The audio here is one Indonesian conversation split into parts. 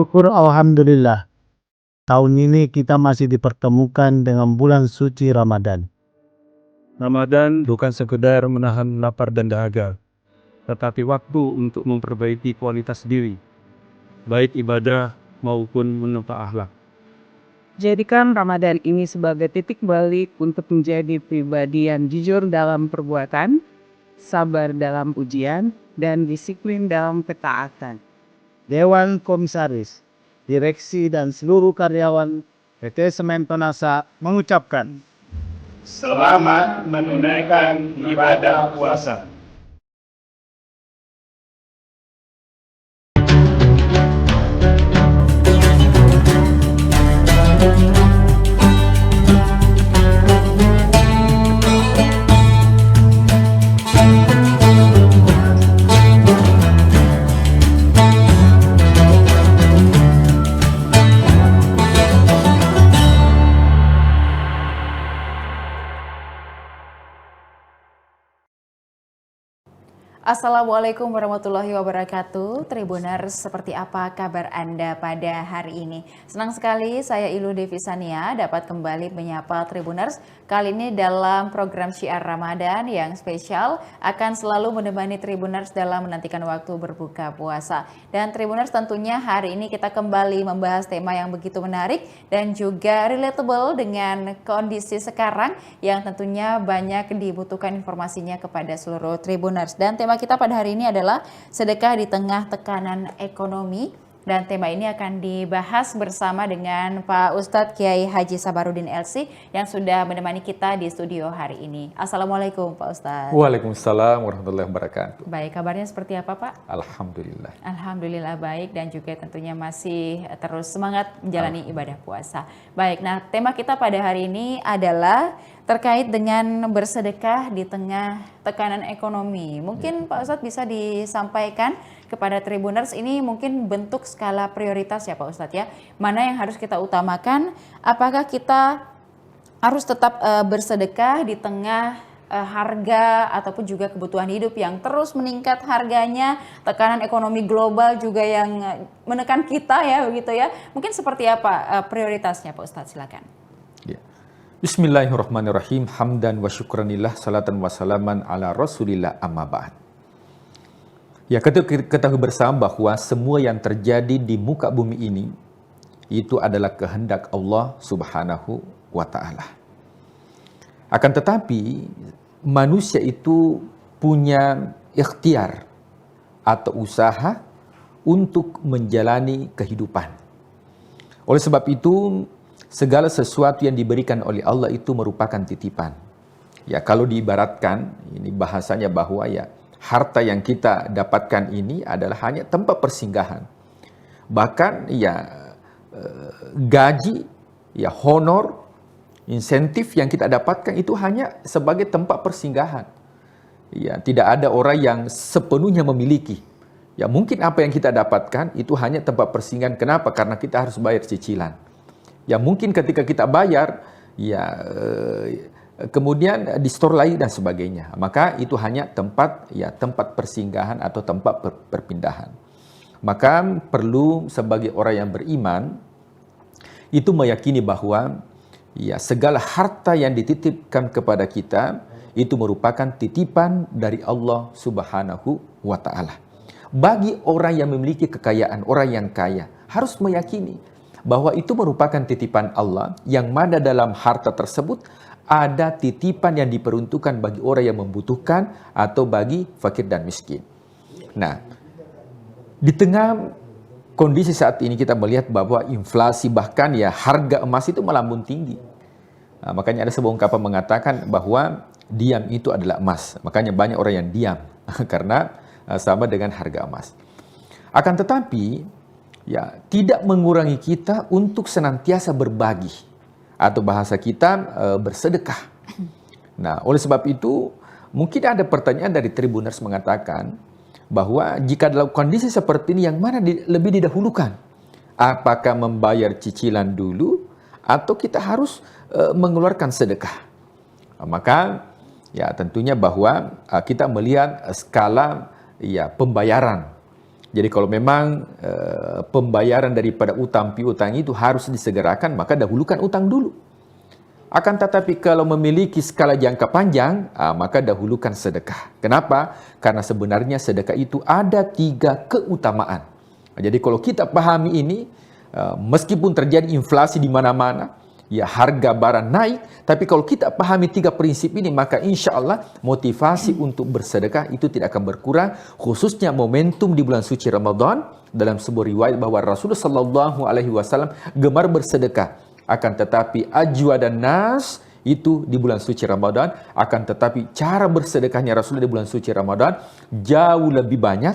Syukur alhamdulillah, tahun ini kita masih dipertemukan dengan bulan suci Ramadan. Ramadan bukan sekedar menahan lapar dan dahaga, tetapi waktu untuk memperbaiki kualitas diri, baik ibadah maupun menata akhlak. Jadikan Ramadan ini sebagai titik balik untuk menjadi pribadi yang jujur dalam perbuatan, sabar dalam ujian, dan disiplin dalam ketaatan. Dewan Komisaris, Direksi dan seluruh karyawan PT Semen Tonasa mengucapkan Selamat menunaikan ibadah puasa. Assalamualaikum warahmatullahi wabarakatuh. Tribuners, seperti apa kabar Anda pada hari ini? Senang sekali saya Ilu Devisania dapat kembali menyapa Tribuners. Kali ini dalam program Syiar Ramadan yang spesial akan selalu menemani Tribuners dalam menantikan waktu berbuka puasa. Dan Tribuners, tentunya hari ini kita kembali membahas tema yang begitu menarik dan juga relatable dengan kondisi sekarang yang tentunya banyak dibutuhkan informasinya kepada seluruh Tribuners. Dan tema kita pada hari ini adalah sedekah di tengah tekanan ekonomi, dan tema ini akan dibahas bersama dengan Pak Ustadz Kiai Haji Sabarudin LC yang sudah menemani kita di studio hari ini. Assalamualaikum Pak Ustadz. Waalaikumsalam warahmatullahi wabarakatuh. Baik, kabarnya seperti apa Pak? Alhamdulillah. Alhamdulillah baik, dan juga tentunya masih terus semangat menjalani ibadah puasa. Baik, nah tema kita pada hari ini adalah terkait dengan bersedekah di tengah tekanan ekonomi. Mungkin Pak Ustadz bisa disampaikan kepada Tribuners, ini mungkin bentuk skala prioritas ya Pak Ustadz ya. Mana yang harus kita utamakan? Apakah kita harus tetap bersedekah di tengah harga ataupun juga kebutuhan hidup yang terus meningkat harganya, tekanan ekonomi global juga yang menekan kita ya begitu ya. Mungkin seperti apa prioritasnya Pak Ustadz, silakan. Ya. Bismillahirrahmanirrahim. Hamdan wa syukranillah, salatan wa salaman ala rasulillah, amma ba'd. Ya, kita ketahui bersama bahwa semua yang terjadi di muka bumi ini itu adalah kehendak Allah Subhanahu wa ta'ala. Akan tetapi manusia itu punya ikhtiar atau usaha untuk menjalani kehidupan. Oleh sebab itu, segala sesuatu yang diberikan oleh Allah itu merupakan titipan. Ya, kalau diibaratkan, ini bahasanya bahwa ya harta yang kita dapatkan ini adalah hanya tempat persinggahan. Bahkan ya gaji, ya honor, insentif yang kita dapatkan itu hanya sebagai tempat persinggahan. Ya, tidak ada orang yang sepenuhnya memiliki. Ya, mungkin apa yang kita dapatkan itu hanya tempat persinggahan. Kenapa? Karena kita harus bayar cicilan. Ya, mungkin ketika kita bayar, ya kemudian di store lain dan sebagainya. Maka itu hanya tempat persinggahan atau tempat perpindahan. Maka perlu sebagai orang yang beriman itu meyakini bahwa ya segala harta yang dititipkan kepada kita itu merupakan titipan dari Allah Subhanahu wa ta'ala. Bagi orang yang memiliki kekayaan, orang yang kaya harus meyakini bahwa itu merupakan titipan Allah, yang mana dalam harta tersebut ada titipan yang diperuntukkan bagi orang yang membutuhkan atau bagi fakir dan miskin. Nah, di tengah kondisi saat ini kita melihat bahwa inflasi, bahkan ya harga emas itu melambung tinggi. Nah, makanya ada sebuah ungkapan mengatakan bahwa diam itu adalah emas. Makanya banyak orang yang diam karena sama dengan harga emas. Akan tetapi ya tidak mengurangi kita untuk senantiasa berbagi, atau bahasa kita bersedekah. Nah, oleh sebab itu mungkin ada pertanyaan dari Tribuners mengatakan bahwa jika dalam kondisi seperti ini yang mana lebih didahulukan? Apakah membayar cicilan dulu atau kita harus mengeluarkan sedekah? Maka ya tentunya bahwa kita melihat skala ya pembayaran Jadi kalau memang pembayaran daripada utang piutang itu harus disegerakan, maka dahulukan utang dulu. Akan tetapi kalau memiliki skala jangka panjang, maka dahulukan sedekah. Kenapa? Karena sebenarnya sedekah itu ada 3 keutamaan. Jadi kalau kita pahami ini, meskipun terjadi inflasi di mana-mana, ya harga barang naik, tapi kalau kita pahami 3 prinsip ini, maka insya Allah motivasi untuk bersedekah itu tidak akan berkurang, khususnya momentum di bulan suci Ramadan. Dalam sebuah riwayat bahwa Rasulullah SAW gemar bersedekah, akan tetapi ajwa dan nas itu di bulan suci Ramadan, akan tetapi cara bersedekahnya Rasulullah di bulan suci Ramadan jauh lebih banyak,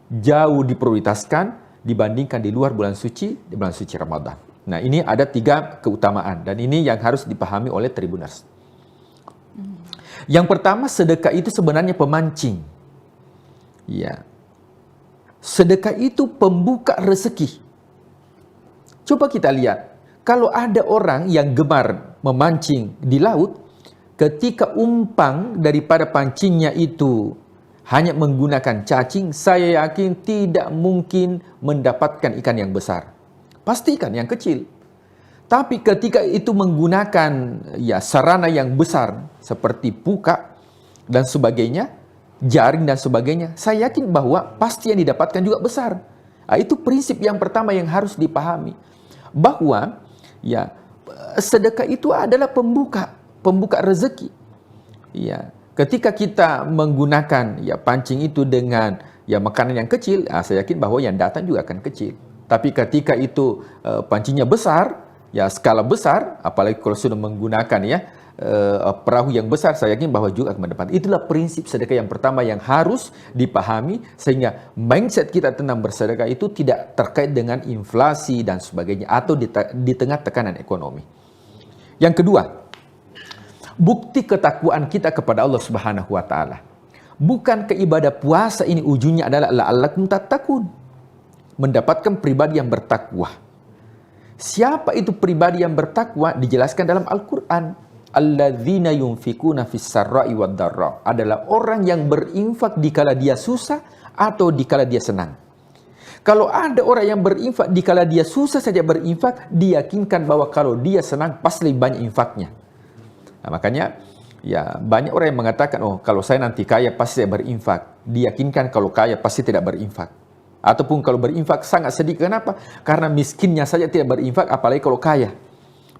jauh diprioritaskan dibandingkan di luar bulan suci, di bulan suci Ramadan. Nah, ini ada 3 keutamaan dan ini yang harus dipahami oleh Tribuners. Yang pertama, sedekah itu sebenarnya pemancing. Ya. Sedekah itu pembuka rezeki. Coba kita lihat, kalau ada orang yang gemar memancing di laut, ketika umpan daripada pancingnya itu hanya menggunakan cacing, saya yakin tidak mungkin mendapatkan ikan yang besar. Pasti ikan yang kecil. Tapi ketika itu menggunakan sarana yang besar seperti puka dan sebagainya, jaring dan sebagainya, saya yakin bahwa pasti yang didapatkan juga besar. Itu prinsip yang pertama yang harus dipahami. Bahwa sedekah itu adalah pembuka rezeki. Ya, ketika kita menggunakan pancing itu dengan makanan yang kecil, saya yakin bahwa yang datang juga akan kecil. Tapi ketika itu pancingnya besar, skala besar, apalagi kalau sudah menggunakan perahu yang besar, saya yakin bahwa juga akan mendapat. Itulah prinsip sedekah yang pertama yang harus dipahami, sehingga mindset kita tentang bersedekah itu tidak terkait dengan inflasi dan sebagainya, atau di tengah tekanan ekonomi. Yang kedua, bukti ketakwaan kita kepada Allah Subhanahu wa Ta'ala. Bukankah ibadah puasa ini ujungnya adalah la'allakum tattaqun, mendapatkan pribadi yang bertakwa. Siapa itu pribadi yang bertakwa? Dijelaskan dalam Al-Quran. Alladzina yunfikuna fis sarra'i wad dharra, adalah orang yang berinfak dikala dia susah atau dikala dia senang. Kalau ada orang yang berinfak dikala dia susah saja berinfak, diyakinkan bahwa kalau dia senang pasti lebih banyak infaknya. Nah, makanya banyak orang yang mengatakan, kalau saya nanti kaya pasti saya berinfak. Diyakinkan kalau kaya pasti tidak berinfak. Ataupun kalau berinfak sangat sedikit. Kenapa? Karena miskinnya saja tidak berinfak, apalagi kalau kaya.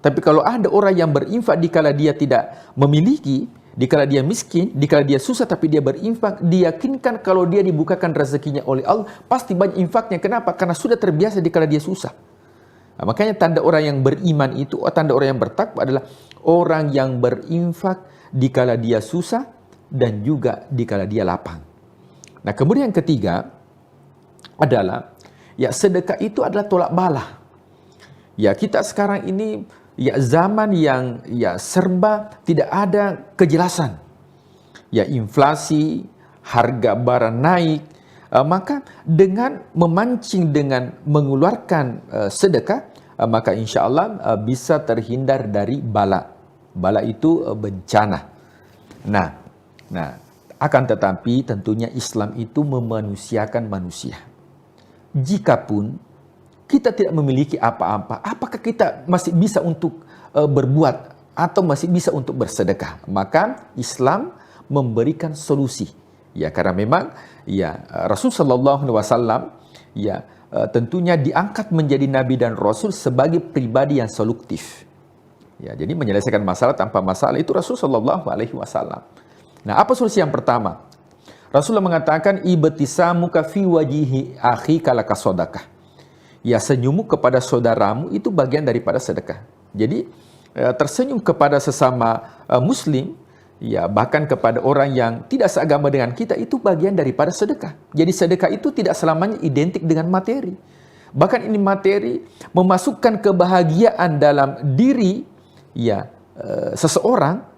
Tapi kalau ada orang yang berinfak dikala dia tidak memiliki, dikala dia miskin, dikala dia susah tapi dia berinfak, diyakinkan kalau dia dibukakan rezekinya oleh Allah, pasti banyak infaknya. Kenapa? Karena sudah terbiasa dikala dia susah. Nah, makanya tanda orang yang beriman itu, tanda orang yang bertakwa adalah orang yang berinfak dikala dia susah dan juga dikala dia lapang. Nah, kemudian yang ketiga adalah sedekah itu adalah tolak bala. Kita sekarang ini zaman yang serba tidak ada kejelasan. Inflasi, harga barang naik, maka dengan memancing, dengan mengeluarkan sedekah, maka insya Allah bisa terhindar dari bala. Bala itu bencana. Nah, akan tetapi tentunya Islam itu memanusiakan manusia. Jikapun kita tidak memiliki apa-apa, apakah kita masih bisa untuk berbuat atau masih bisa untuk bersedekah? Maka Islam memberikan solusi. Karena memang Rasulullah SAW tentunya diangkat menjadi nabi dan rasul sebagai pribadi yang soluktif. Jadi menyelesaikan masalah tanpa masalah itu Rasulullah SAW. Nah, apa solusi yang pertama? Rasulullah mengatakan, ibtisamuka fi wajihi akhika laka sodakah. Senyummu kepada saudaramu itu bagian daripada sedekah. Jadi tersenyum kepada sesama muslim, bahkan kepada orang yang tidak seagama dengan kita, itu bagian daripada sedekah. Jadi sedekah itu tidak selamanya identik dengan materi. Bahkan ini materi memasukkan kebahagiaan dalam diri seseorang.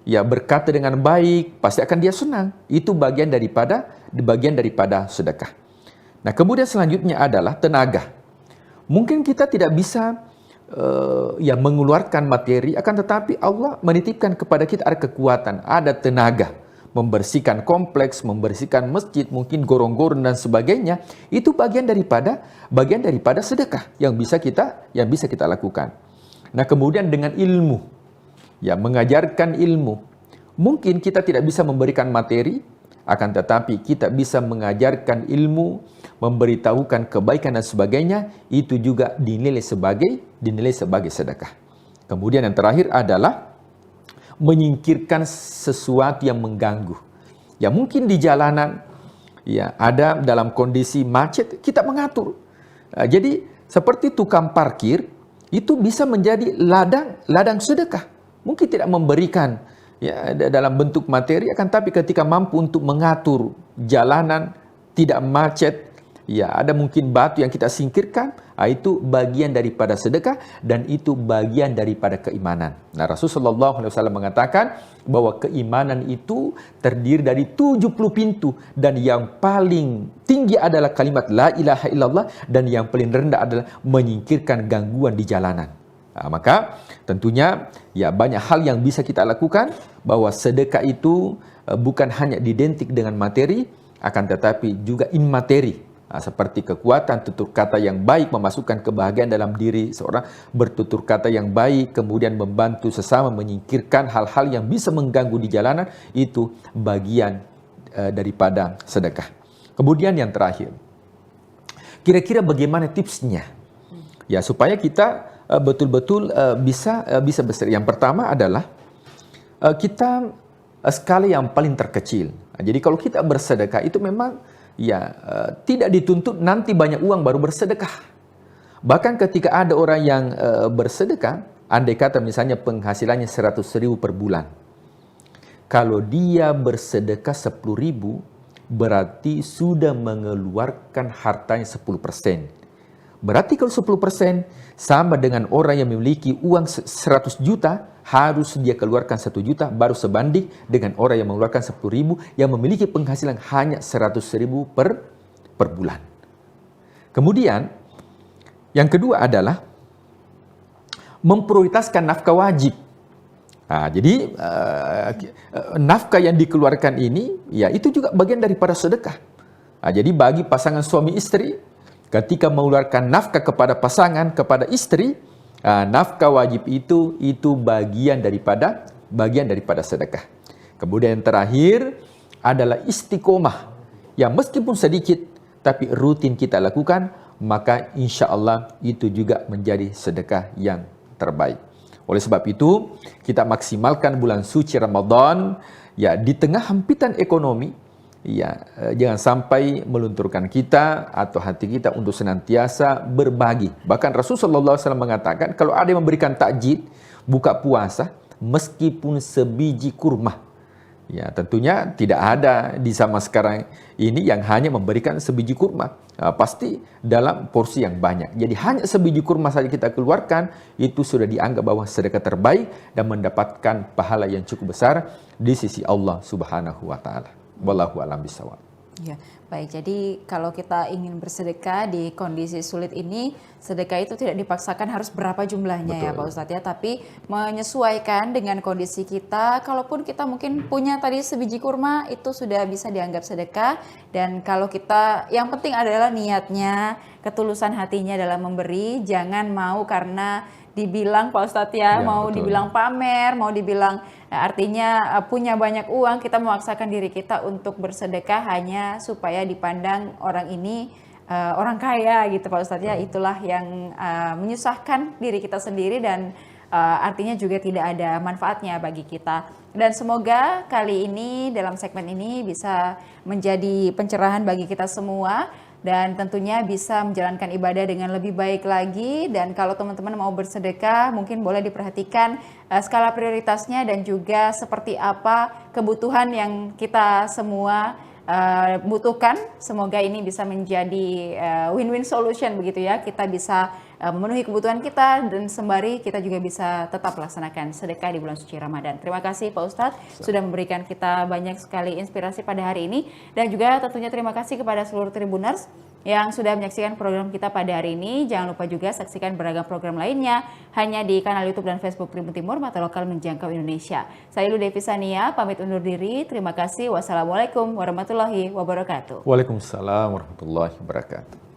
Berkata dengan baik, pasti akan dia senang. Itu bagian daripada sedekah. Nah, kemudian selanjutnya adalah tenaga. Mungkin kita tidak bisa mengeluarkan materi, akan tetapi Allah menitipkan kepada kita ada kekuatan, ada tenaga, membersihkan kompleks, membersihkan masjid, mungkin gorong-gorong dan sebagainya, itu bagian daripada sedekah yang bisa kita lakukan. Nah, kemudian dengan ilmu, ya, mengajarkan ilmu. Mungkin kita tidak bisa memberikan materi, akan tetapi kita bisa mengajarkan ilmu, memberitahukan kebaikan dan sebagainya, itu juga dinilai sebagai sedekah. Kemudian yang terakhir adalah menyingkirkan sesuatu yang mengganggu. Ya, mungkin di jalanan, ya, ada dalam kondisi macet, kita mengatur. Jadi seperti tukang parkir itu bisa menjadi ladang sedekah. Mungkin tidak memberikan, ya, dalam bentuk materi, akan tapi ketika mampu untuk mengatur jalanan tidak macet, ya, ada mungkin batu yang kita singkirkan, itu bagian daripada sedekah dan itu bagian daripada keimanan. Nah, Rasulullah SAW mengatakan bahwa keimanan itu terdiri dari 70 pintu dan yang paling tinggi adalah kalimat la ilaha illallah dan yang paling rendah adalah menyingkirkan gangguan di jalanan. Nah, maka tentunya, ya, banyak hal yang bisa kita lakukan, bahwa sedekah itu bukan hanya identik dengan materi, akan tetapi juga immateri. Seperti kekuatan tutur kata yang baik memasukkan kebahagiaan dalam diri seorang, bertutur kata yang baik, kemudian membantu sesama, menyingkirkan hal-hal yang bisa mengganggu di jalanan, itu bagian daripada sedekah. Kemudian yang terakhir, kira-kira bagaimana tipsnya? Ya, supaya kita betul-betul bisa bersedekah. Yang pertama adalah kita skala yang paling terkecil. Jadi kalau kita bersedekah itu memang, ya, tidak dituntut nanti banyak uang baru bersedekah. Bahkan ketika ada orang yang bersedekah, andai kata misalnya penghasilannya 100.000 per bulan. Kalau dia bersedekah 10.000, berarti sudah mengeluarkan hartanya 10%. Berarti kalau 10% sama dengan orang yang memiliki uang 100 juta, harus dia keluarkan 1 juta baru sebanding dengan orang yang mengeluarkan 10.000 yang memiliki penghasilan hanya 100.000 per bulan. Kemudian yang kedua adalah memprioritaskan nafkah wajib. Jadi nafkah yang dikeluarkan ini, ya, itu juga bagian daripada sedekah. Jadi bagi pasangan suami istri, ketika mengeluarkan nafkah kepada pasangan, kepada istri, nafkah wajib itu bagian daripada sedekah. Kemudian yang terakhir adalah istiqomah, yang meskipun sedikit tapi rutin kita lakukan, maka insya Allah itu juga menjadi sedekah yang terbaik. Oleh sebab itu, kita maksimalkan bulan suci Ramadan, ya, di tengah hempitan ekonomi, ya, jangan sampai melunturkan kita atau hati kita untuk senantiasa berbagi. Bahkan Rasulullah SAW mengatakan, kalau ada yang memberikan takjil, buka puasa, meskipun sebiji kurma. Ya, tentunya tidak ada di zaman sekarang ini yang hanya memberikan sebiji kurma. Pasti dalam porsi yang banyak. Jadi hanya sebiji kurma saja kita keluarkan, itu sudah dianggap bahwa sedekah terbaik dan mendapatkan pahala yang cukup besar di sisi Allah Subhanahu wa taala. Wallahu a'lam bishawab. Ya, baik. Jadi kalau kita ingin bersedekah di kondisi sulit ini, sedekah itu tidak dipaksakan harus berapa jumlahnya. Betul. Ya Pak Ustadz ya, tapi menyesuaikan dengan kondisi kita. Kalaupun kita mungkin punya tadi sebiji kurma, itu sudah bisa dianggap sedekah. Dan kalau kita, yang penting adalah niatnya, ketulusan hatinya dalam memberi. Jangan mau karena dibilang Pak Ustadz ya, mau betul. Dibilang pamer, mau dibilang artinya punya banyak uang, kita memaksakan diri kita untuk bersedekah hanya supaya dipandang orang ini orang kaya gitu Pak Ustadz ya. Itulah yang menyusahkan diri kita sendiri dan artinya juga tidak ada manfaatnya bagi kita. Dan semoga kali ini dalam segmen ini bisa menjadi pencerahan bagi kita semua dan tentunya bisa menjalankan ibadah dengan lebih baik lagi. Dan kalau teman-teman mau bersedekah, mungkin boleh diperhatikan skala prioritasnya dan juga seperti apa kebutuhan yang kita semua butuhkan. Semoga ini bisa menjadi win-win solution begitu ya. Kita bisa memenuhi kebutuhan kita dan sembari kita juga bisa tetap melaksanakan sedekah di bulan suci Ramadan. Terima kasih Pak Ustadz sudah memberikan kita banyak sekali inspirasi pada hari ini, dan juga tentunya terima kasih kepada seluruh Tribuners yang sudah menyaksikan program kita pada hari ini. Jangan lupa juga saksikan beragam program lainnya hanya di kanal YouTube dan Facebook Tribun Timur, Mata Lokal Menjangkau Indonesia. Saya Ilu Devisania, pamit undur diri. Terima kasih. Wassalamualaikum warahmatullahi wabarakatuh. Waalaikumsalam warahmatullahi wabarakatuh.